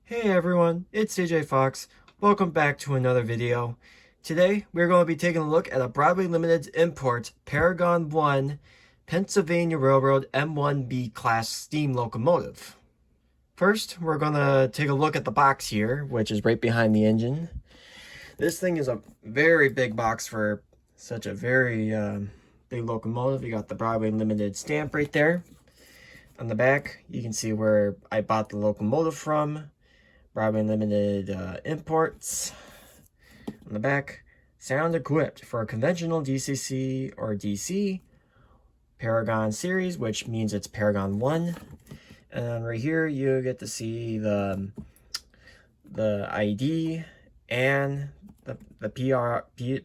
Hey everyone, it's CJ Fox. Welcome back to another video. Today we're going to be taking a look at a Broadway Limited import Paragon 1 Pennsylvania Railroad M1b class steam locomotive. First, we're going to take a look at the box here, which is right behind the engine. This thing is a very big box for such a very big locomotive. You got the Broadway Limited stamp right there. On the back, you can see where I bought the locomotive from. Broadway Limited imports. On the back, sound equipped for a conventional DCC or DC Paragon series, which means it's Paragon 1. And right here, you get to see the ID and the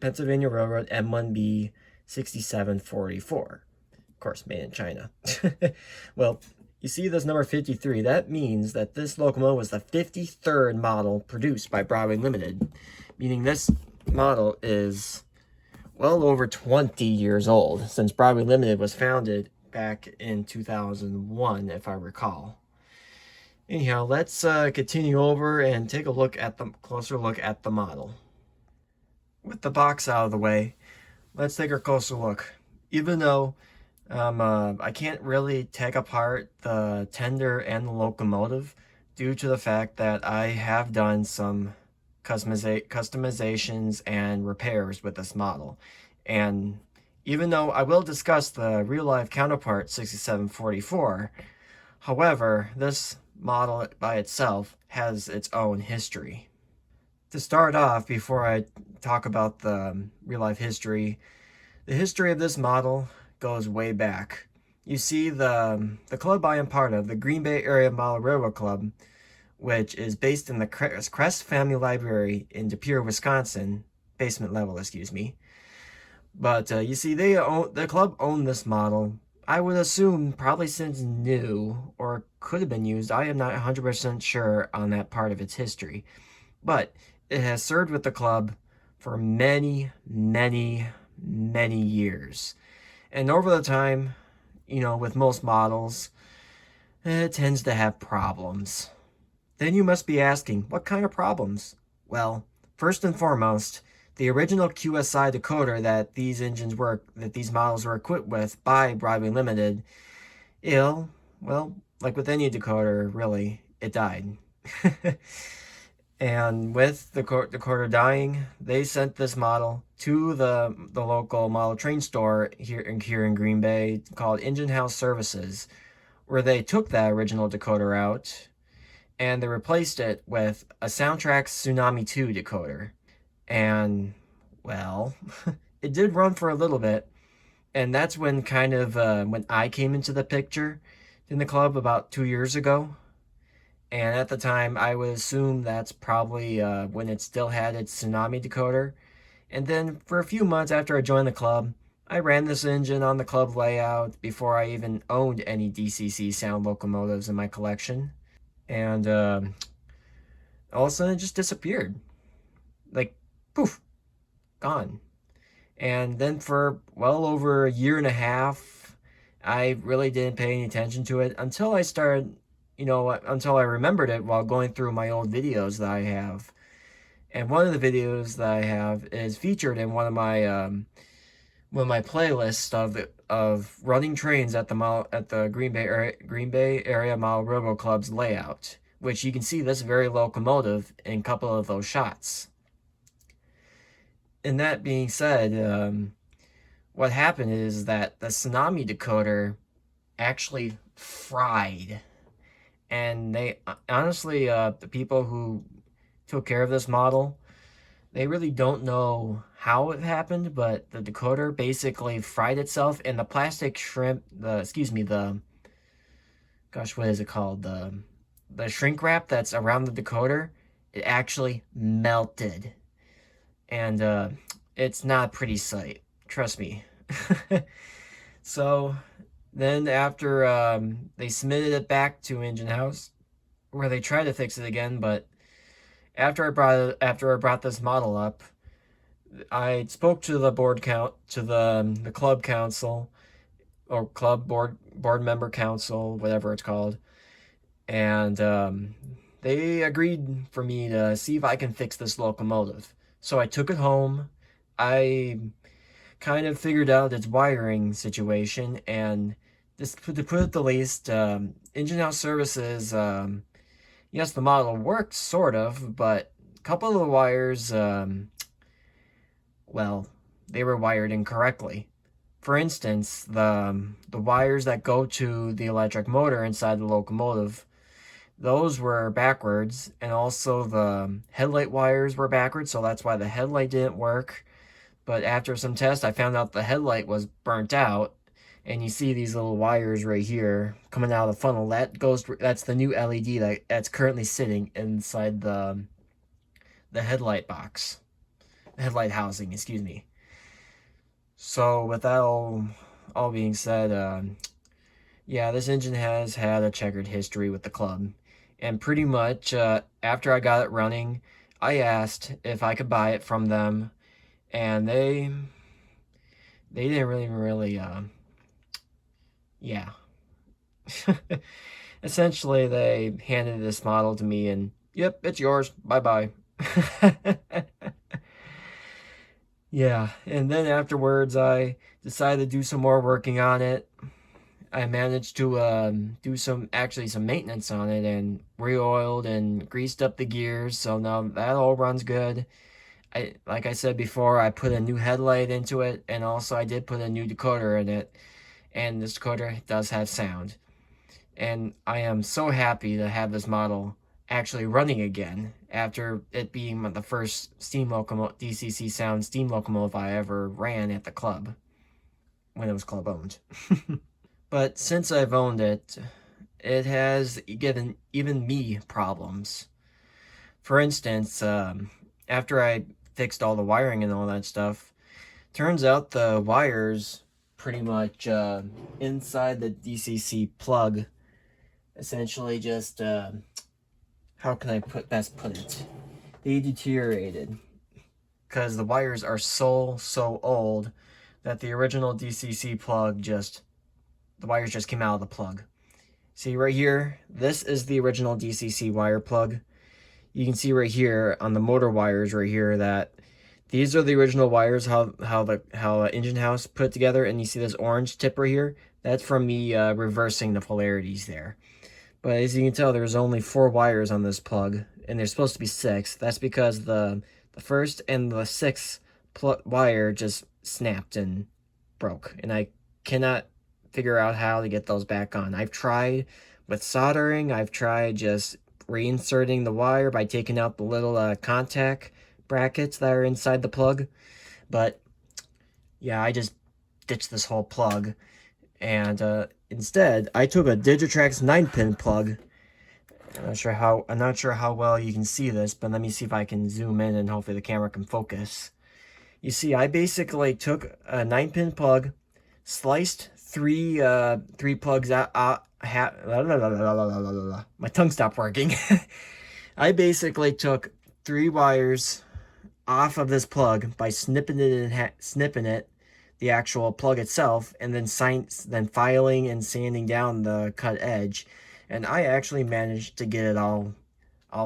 Pennsylvania Railroad M1b 6744. Of course, made in China. Well, you see this number 53, that means that this locomotive was the 53rd model produced by Broadway Limited, meaning this model is well over 20 years old, since Broadway Limited was founded back in 2001, if I recall. Anyhow, let's continue over and take a look at closer look at the model. With the box out of the way, let's take a closer look. Even though I can't really take apart the tender and the locomotive due to the fact that I have done some customizations and repairs with this model. And even though I will discuss the real-life counterpart 6744, however, this model by itself has its own history. To start off, before I talk about the real-life history, the history of this model goes way back. You see the club I am part of, the Green Bay Area Model Railroad Club, which is based in the Crest Family Library in De Pere, Wisconsin, basement level, excuse me. But you see, the club owned this model. I would assume probably since new, or could have been used. I am not 100% sure on that part of its history. But it has served with the club for many, many, many years. And over the time, you know, with most models, it tends to have problems. Then you must be asking, what kind of problems? Well, first and foremost, the original QSI decoder that these models were equipped with by Broadway Limited, well, like with any decoder, really, it died. And with the decoder dying, they sent this model to the local model train store here in Green Bay called Engine House Services, where they took that original decoder out and they replaced it with a Soundtrack Tsunami 2 decoder. And, well, it did run for a little bit. And that's when when I came into the picture in the club about 2 years ago. And at the time, I would assume that's probably when it still had its Tsunami decoder. And then for a few months after I joined the club, I ran this engine on the club layout before I even owned any DCC sound locomotives in my collection. And all of a sudden, it just disappeared. Like, poof, gone. And then for well over a year and a half, I really didn't pay any attention to it until I started, until I remembered it while going through my old videos that I have. And one of the videos that I have is featured in one of my playlists of running trains at the Green Bay Area Model Railroad Club's layout, which you can see this very locomotive in a couple of those shots. And that being said, what happened is that the Tsunami decoder actually fried. And they honestly, the people who took care of this model, they really don't know how it happened, but the decoder basically fried itself, and the plastic shrimp, the gosh, what is it called? The shrink wrap that's around the decoder, it actually melted. And it's not a pretty sight. Trust me. So then after they submitted it back to Engine House, where they tried to fix it again, but after I brought this model up, I spoke to the the club council or club board member council, whatever it's called, and they agreed for me to see if I can fix this locomotive. So I took it home. I kind of figured out its wiring situation, and just to put it the least, Engine House Services, yes, the model works sort of, but a couple of the wires, well, they were wired incorrectly. For instance, the wires that go to the electric motor inside the locomotive, those were backwards, and also the headlight wires were backwards, so that's why the headlight didn't work. But after some tests, I found out the headlight was burnt out, and you see these little wires right here coming out of the funnel. That's the new LED that's currently sitting inside the headlight box, headlight housing, excuse me. So with that all being said, yeah, this engine has had a checkered history with the club, and pretty much after I got it running, I asked if I could buy it from them, and they didn't really yeah. Essentially, they handed this model to me and, yep, it's yours. Bye bye. Yeah, and then afterwards, I decided to do some more working on it. I managed to do some maintenance on it and re-oiled and greased up the gears, so now that all runs good. Like I said before, I put a new headlight into it, and also I did put a new decoder in it, and this decoder does have sound. And I am so happy to have this model actually running again after it being the first steam locomotive, DCC sound steam locomotive I ever ran at the club when it was club owned. But since I've owned it, it has given even me problems. For instance, after I fixed all the wiring and all that stuff, turns out the wires pretty much inside the DCC plug essentially just how can I best put it? They deteriorated because the wires are so old that the original DCC plug the wires just came out of the plug. See right here, this is the original DCC wire plug. You can see right here on the motor wires right here that these are the original wires how Engine House put it together, and you see this orange tip right here. That's from me reversing the polarities there. But as you can tell, there's only 4 wires on this plug, and there's supposed to be 6. That's because the first and the 6th wire just snapped and broke, and I cannot figure out how to get those back on. I've tried with soldering. I've tried just reinserting the wire by taking out the little contact brackets that are inside the plug. But yeah, I just ditched this whole plug, and instead I took a Digitrax 9-pin plug. I'm not sure how well you can see this, but let me see if I can zoom in and hopefully the camera can focus. You see, I basically took a 9-pin plug, sliced three plugs out. My tongue stopped working. I basically took 3 wires off of this plug by snipping it, the actual plug itself, and then filing and sanding down the cut edge, and I actually managed to get it all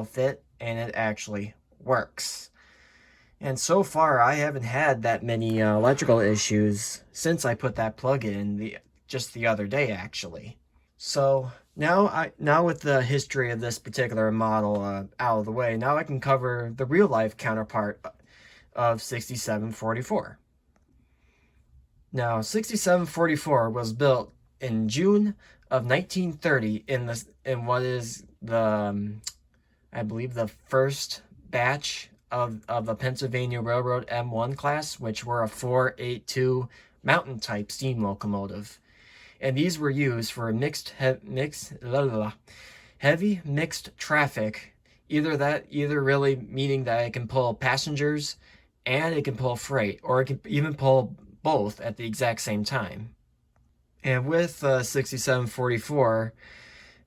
fit, and it actually works. And so far, I haven't had that many electrical issues since I put that plug in just the other day, actually. So now with the history of this particular model out of the way, now I can cover the real life counterpart of 6744. Now, 6744 was built in June of 1930 in what is I believe the first batch of the Pennsylvania Railroad M1 class, which were a 482 mountain type steam locomotive. and these were used for heavy mixed traffic. Either really meaning that it can pull passengers and it can pull freight, or it can even pull both at the exact same time. And with 6744,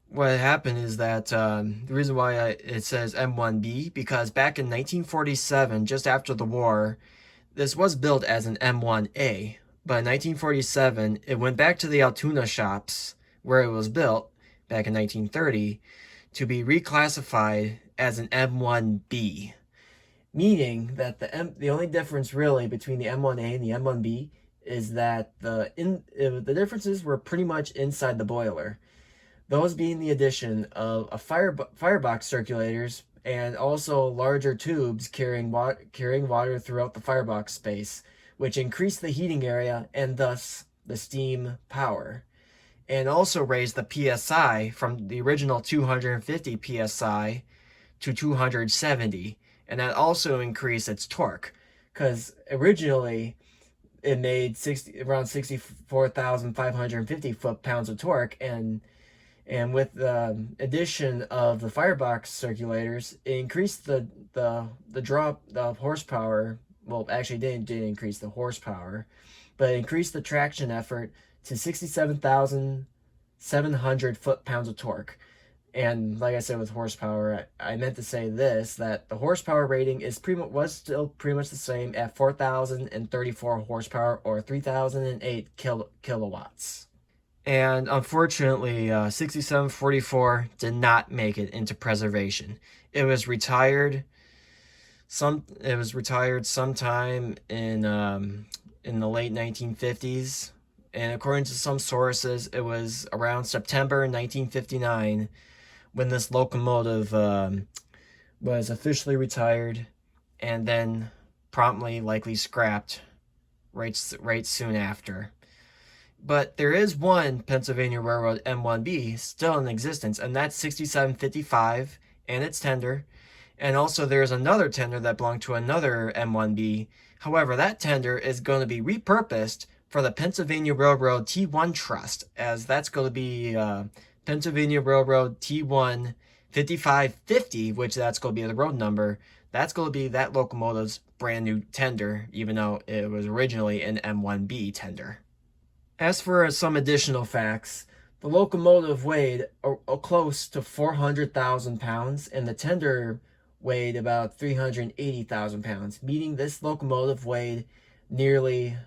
what happened is that the reason why it says M1b, because back in 1947, just after the war, this was built as an M1a, but in 1947, it went back to the Altoona shops where it was built back in 1930 to be reclassified as an M1b, meaning that the only difference really between the M1a and the M1b is that the differences were pretty much inside the boiler. Those being the addition of a firebox circulators and also larger tubes carrying water throughout the firebox space, which increased the heating area and thus the steam power, and also raised the PSI from the original 250 PSI to 270, and that also increased its torque, because originally it made around 64,550 foot-pounds of torque, and with the addition of the firebox circulators, it increased the horsepower. Well, actually, didn't increase the horsepower, but it increased the traction effort to 67,700 foot-pounds of torque. And like I said, with horsepower, I meant to say this, that the horsepower rating was still pretty much the same at 4,034 horsepower, or 3,008 kilowatts. And unfortunately, 6744 did not make it into preservation. It was retired. It was retired sometime in the late 1950s, and according to some sources, it was around September 1959 when this locomotive was officially retired, and then promptly likely scrapped right soon after. But there is one Pennsylvania Railroad M1b still in existence, and that's 6755 and its tender. And also there's another tender that belonged to another M1b. However, that tender is going to be repurposed for the Pennsylvania Railroad T1 Trust, as that's going to be Pennsylvania Railroad T1 5550, which that's going to be the road number. That's going to be that locomotive's brand new tender, even though it was originally an M1b tender. As for some additional facts, the locomotive weighed close to 400,000 pounds, and the tender weighed about 380,000 pounds, meaning this locomotive weighed nearly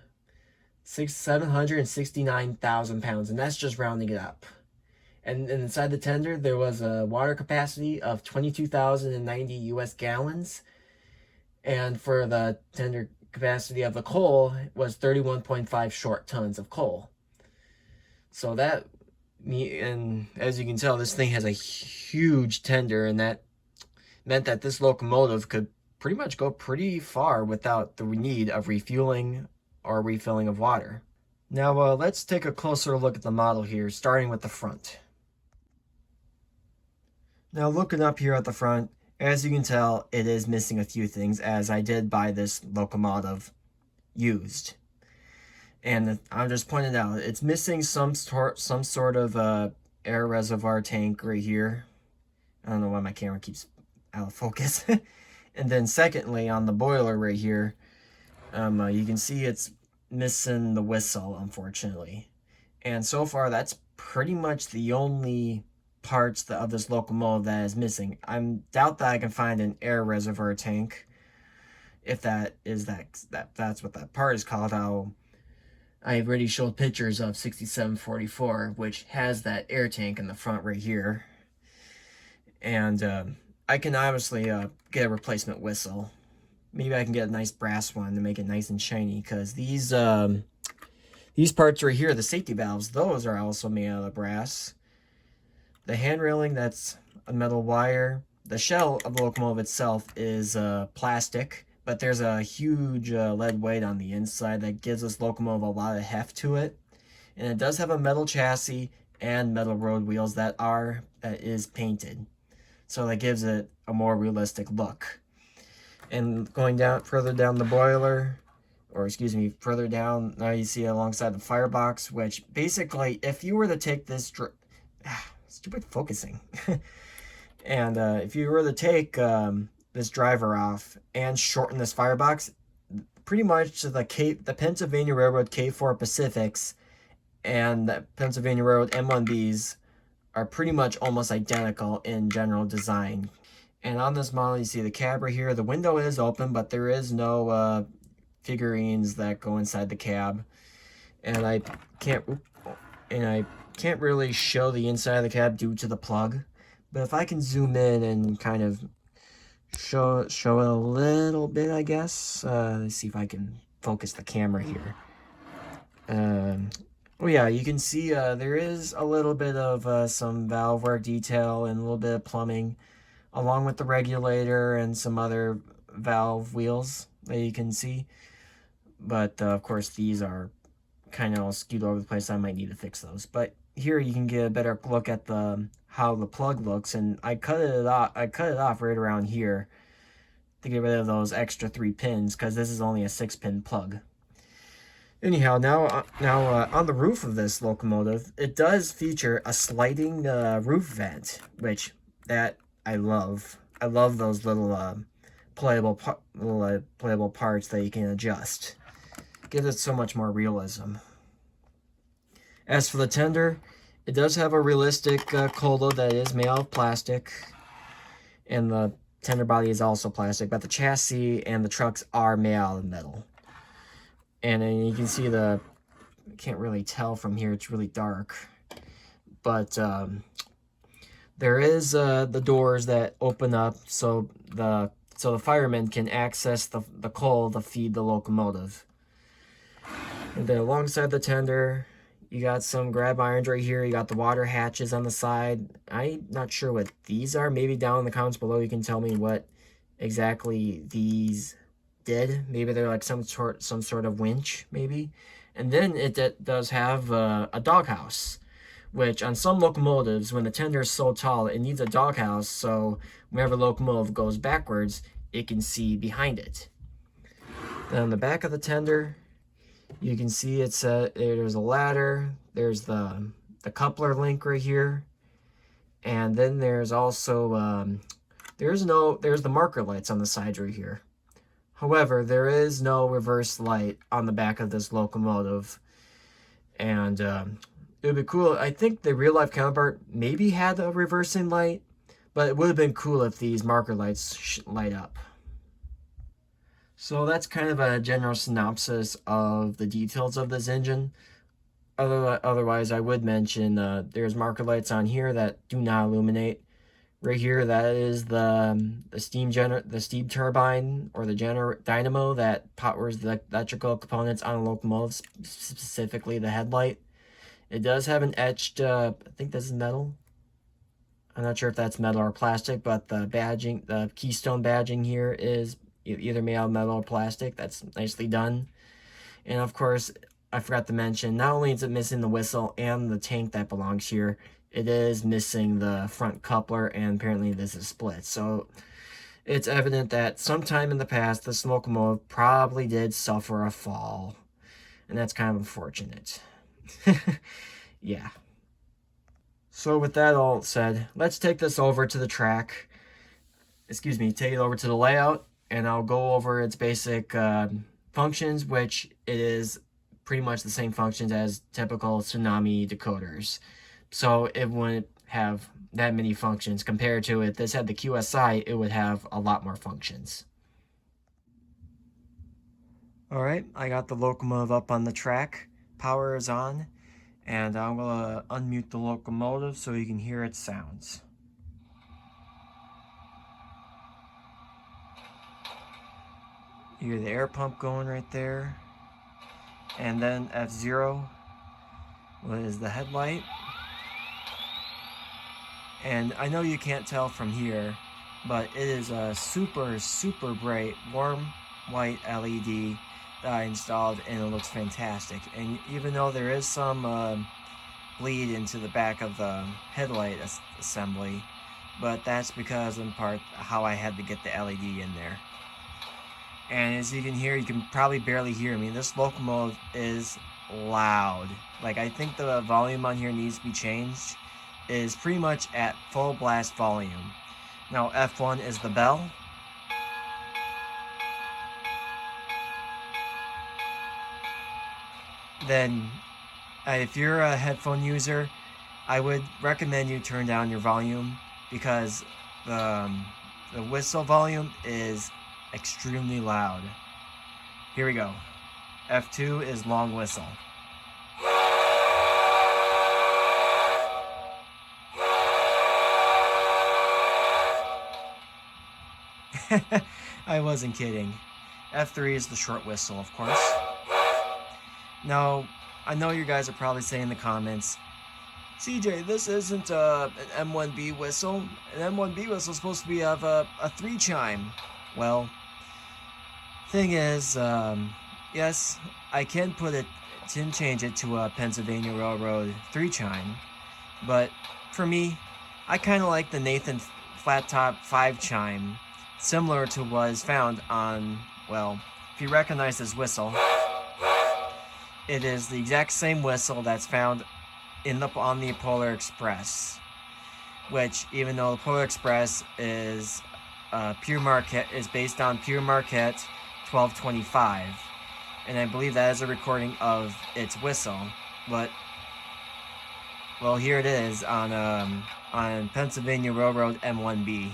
769,000 pounds, and that's just rounding it up. And inside the tender, there was a water capacity of 22,090 US gallons, and for the tender capacity of the coal was 31.5 short tons of coal. So that, and as you can tell, this thing has a huge tender, and that meant that this locomotive could pretty much go pretty far without the need of refueling or refilling of water. Now let's take a closer look at the model here, starting with the front. Now looking up here at the front, as you can tell, it is missing a few things, as I did buy this locomotive used. And I'm just pointing out, it's missing some sort of air reservoir tank right here. I don't know why my camera keeps out of focus. And then secondly, on the boiler right here, you can see it's missing the whistle, unfortunately. And so far, that's pretty much the only parts of this locomotive that is missing. I doubt that I can find an air reservoir tank, if that's what that part is called. I've already showed pictures of 6744, which has that air tank in the front right here. And I can obviously get a replacement whistle. Maybe I can get a nice brass one to make it nice and shiny, because these parts right here, the safety valves, those are also made out of brass. The hand railing, that's a metal wire. The shell of the locomotive itself is plastic, but there's a huge lead weight on the inside that gives this locomotive a lot of heft to it. And it does have a metal chassis and metal road wheels that is painted, so that gives it a more realistic look. And going further down the boiler, or excuse me, further down, now you see alongside the firebox, which basically, if you were to take this, stupid focusing, and if you were to take this driver off and shorten this firebox, pretty much the Pennsylvania Railroad K4 Pacifics and the Pennsylvania Railroad M1Bs are pretty much almost identical in general design. And on this model, you see the cab right here. The window is open, but there is no figurines that go inside the cab. And I can't really show the inside of the cab due to the plug. But if I can zoom in and kind of show it a little bit, I guess. Let's see if I can focus the camera here. Oh yeah, you can see there is a little bit of some valve work detail and a little bit of plumbing, along with the regulator and some other valve wheels that you can see. But of course, these are kind of all skewed over the place. I might need to fix those. But here you can get a better look at how the plug looks, and I cut it off right around here to get rid of those extra 3 pins, because this is only a 6-pin plug. Anyhow, now on the roof of this locomotive, it does feature a sliding roof vent, which I love. I love those little playable parts that you can adjust. Gives it so much more realism. As for the tender, it does have a realistic cola that is made out of plastic, and the tender body is also plastic, but the chassis and the trucks are made out of metal. And then you can see I can't really tell from here, it's really dark, but there is the doors that open up so the firemen can access the coal to feed the locomotive. And then alongside the tender, you got some grab irons right here. You got the water hatches on the side. I'm not sure what these are. Maybe down in the comments below you can tell me what exactly these did. Maybe they're like some sort of winch, maybe. And then it does have a doghouse, which on some locomotives, when the tender is so tall, it needs a doghouse, so whenever the locomotive goes backwards, it can see behind it. Then on the back of the tender, you can see there's a ladder, there's the coupler link right here, and then there's also there's the marker lights on the sides right here. However, there is no reverse light on the back of this locomotive, and it would be cool. I think the real-life counterpart maybe had a reversing light, but it would have been cool if these marker lights light up. So that's kind of a general synopsis of the details of this engine. Otherwise, I would mention there's marker lights on here that do not illuminate. Right here, that is the steam turbine, or the dynamo that powers the electrical components on a locomotive, specifically the headlight. It does have an etched, I think this is metal. I'm not sure if that's metal or plastic, but the badging, the keystone badging here is either made out of metal or plastic. That's nicely done. And of course, I forgot to mention, not only is it missing the whistle and the tank that belongs here, it is missing the front coupler, and apparently this is split. So it's evident that sometime in the past, this locomotive probably did suffer a fall. And that's kind of unfortunate. Yeah. So with that all said, let's take this over to the track. Take it over to the layout, and I'll go over its basic functions, which it is pretty much the same functions as typical Tsunami decoders. So it wouldn't have that many functions. Compared to if this had the QSI, it would have a lot more functions. Alright, I got the locomotive up on the track. Power is on, and I'm going to unmute the locomotive so you can hear its sounds. You hear the air pump going right there. And then F0 was the headlight. And I know you can't tell from here, but it is a super, super bright, warm white LED that I installed, and it looks fantastic. And even though there is some bleed into the back of the headlight assembly, but that's because in part how I had to get the LED in there. And as you can hear, you can probably barely hear me. This locomotive is loud. Like, I think the volume on here needs to be changed. It is pretty much at full blast volume. Now F1 is the bell. Then if you're a headphone user, I would recommend you turn down your volume because the whistle volume is extremely loud. Here we go. F2 is long whistle. I wasn't kidding. F3 is the short whistle, of course. Now, I know you guys are probably saying in the comments, CJ, this isn't an M1b whistle. An M1b whistle is supposed to be of a 3-chime. Well, thing is, yes, I can change it to a Pennsylvania Railroad 3-chime, but for me, I kind of like the Nathan flat top 5-chime, similar to what is found on, well, if you recognize this whistle, it is the exact same whistle that's found on the Polar Express, which, even though the Polar Express is Pure Marquette, is based on Pure Marquette 1225, and I believe that is a recording of its whistle. But well, here it is on Pennsylvania Railroad M1b.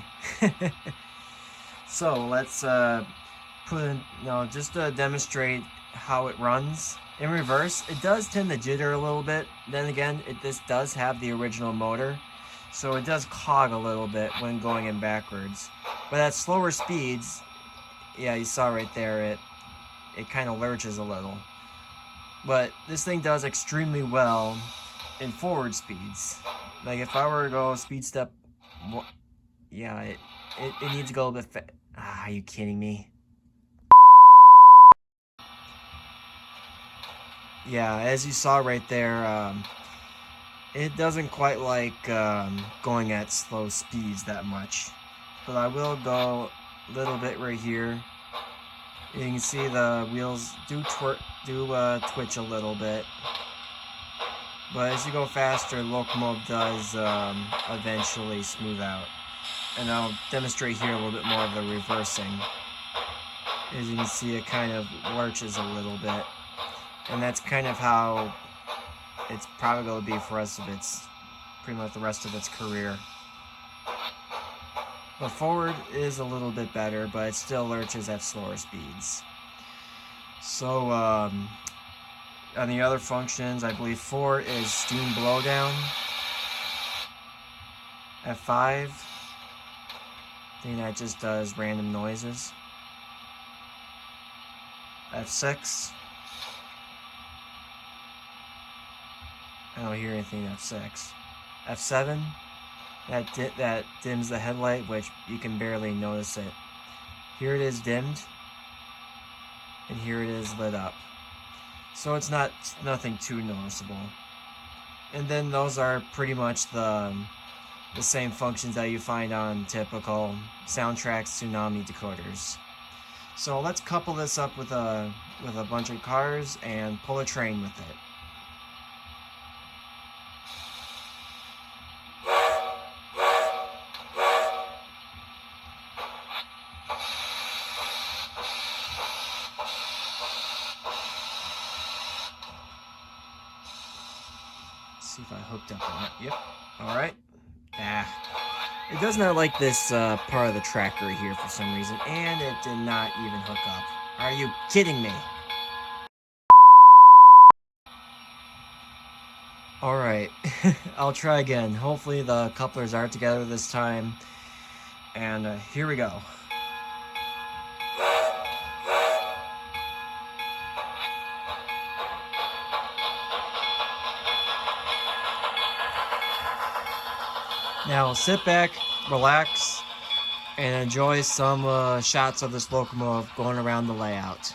So let's put in, just to demonstrate how it runs. In reverse, it does tend to jitter a little bit. Then again, this does have the original motor, so it does cog a little bit when going in backwards. But at slower speeds, yeah, you saw right there, it kind of lurches a little. But this thing does extremely well in forward speeds. Like if I were to go speed step, yeah, it needs to go a bit fast. Are you kidding me? Yeah, as you saw right there, it doesn't quite like going at slow speeds that much. But I will go a little bit right here. You can see the wheels do twitch a little bit. But as you go faster, the locomotive does eventually smooth out. And I'll demonstrate here a little bit more of the reversing. As you can see, it kind of lurches a little bit. And that's kind of how it's probably going to be for us of its, pretty much the rest of its career. But forward is a little bit better, but it still lurches at slower speeds. So, on the other functions, I believe 4 is steam blowdown. F5, I think that just does random noises. F6, I don't hear anything at F6. F7, that dims the headlight, which you can barely notice it. Here it is dimmed, and here it is lit up. So it's nothing too noticeable. And then those are pretty much the same functions that you find on typical Soundtrax Tsunami decoders. So let's couple this up with a bunch of cars and pull a train with it. See if I hooked up on it. Yep. Alright. It does not like this part of the track right here for some reason, and it did not even hook up. Are you kidding me? Alright. I'll try again. Hopefully the couplers are together this time. And here we go. Now sit back, relax, and enjoy some shots of this locomotive going around the layout.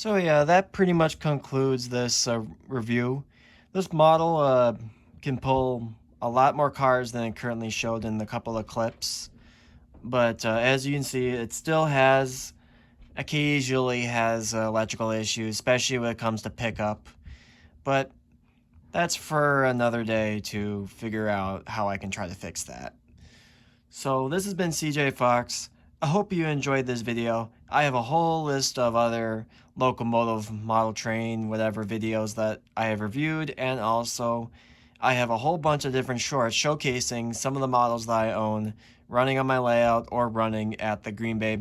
So yeah, that pretty much concludes this review. This model can pull a lot more cars than it currently showed in the couple of clips. But as you can see, it still occasionally has electrical issues, especially when it comes to pickup. But that's for another day to figure out how I can try to fix that. So this has been CJ Fox. I hope you enjoyed this video. I have a whole list of other locomotive model train whatever videos that I have reviewed, and also I have a whole bunch of different shorts showcasing some of the models that I own running on my layout or running at the Green Bay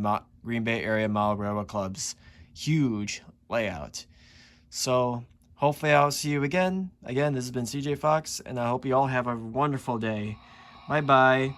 area Model Railroad Club's huge layout. So hopefully I'll see you again. Again, this has been CJ Fox, and I hope you all have a wonderful day. Bye bye.